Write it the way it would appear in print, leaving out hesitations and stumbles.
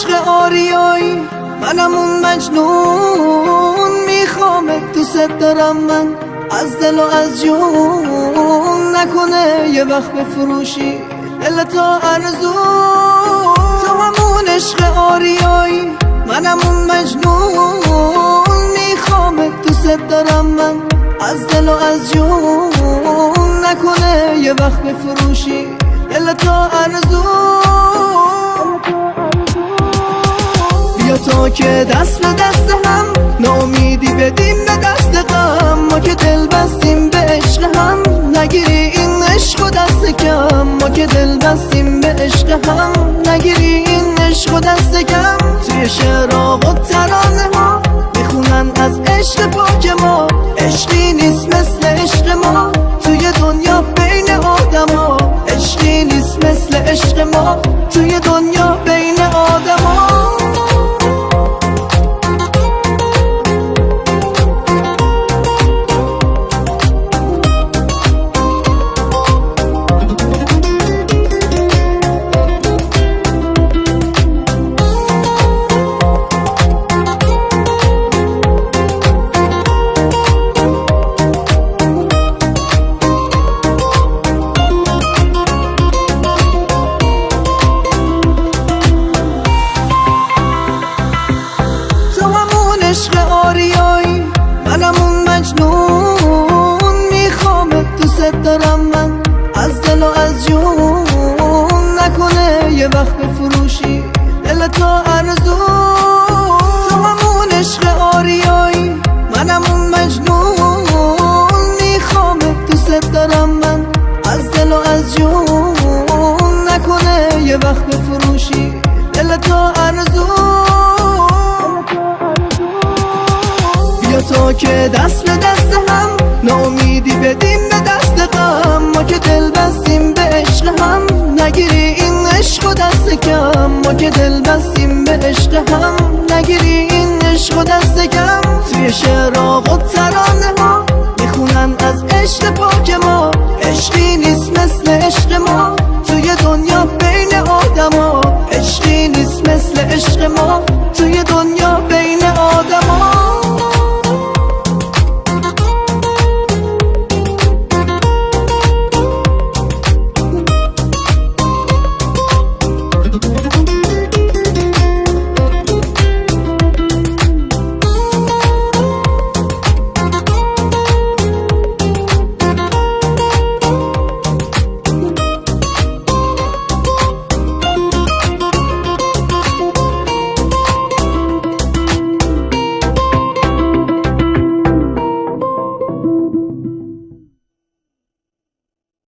عشق آریایی، منم اون مجنون، میخوامت دوست دارم من از دل و از جون. نکنه یه وقت بفروشی دل تا ارزون. تو همون عشق آریایی، منم اون مجنون، میخوامت دوست دارم من از دل و از جون. نکنه یه وقت بفروشی دل تا ارزون. بیا تا که دست به دست هم ناامیدی بدیم به دست غم. ما که دل بستیم به عشق هم، نگیری این عشق و دست کم. ما که دل بستیم به عشق هم، نگیری این عشق و دست کم. توی شعرها و ترانه ها میخونن از عشق پاک ما. عشقی نیست مثل عشق ما توی دنیا بین آدم ها. عشقی نیست مثل عشق ما توی دنیا بین آدم ها. عشق آریایی، منم اون مجنون، میخوامت دوست دارم من از دل و از جون. نکنه یه وقت بفروشی دل تا ارزون. تو همون عشق آریایی، منم اون مجنون، میخوامت دوست دارم من از دل و از جون. نکنه یه وقت بفروشی دل تا ارزون. بیا تا که دست به دست هم ناامیدی بدیم به دست غم. ما که دل بستیم به عشق هم، نگیری این عشق و دست کم. ما که دل بستیم به عشق هم، نگیری این عشق و دست کم. توی شعرها و ترانه ها میخونن از عشق پاک ما. عشقی نیست مثل عشق ما توی دنیا بین آدم ها. عشقی نیست مثل عشق ما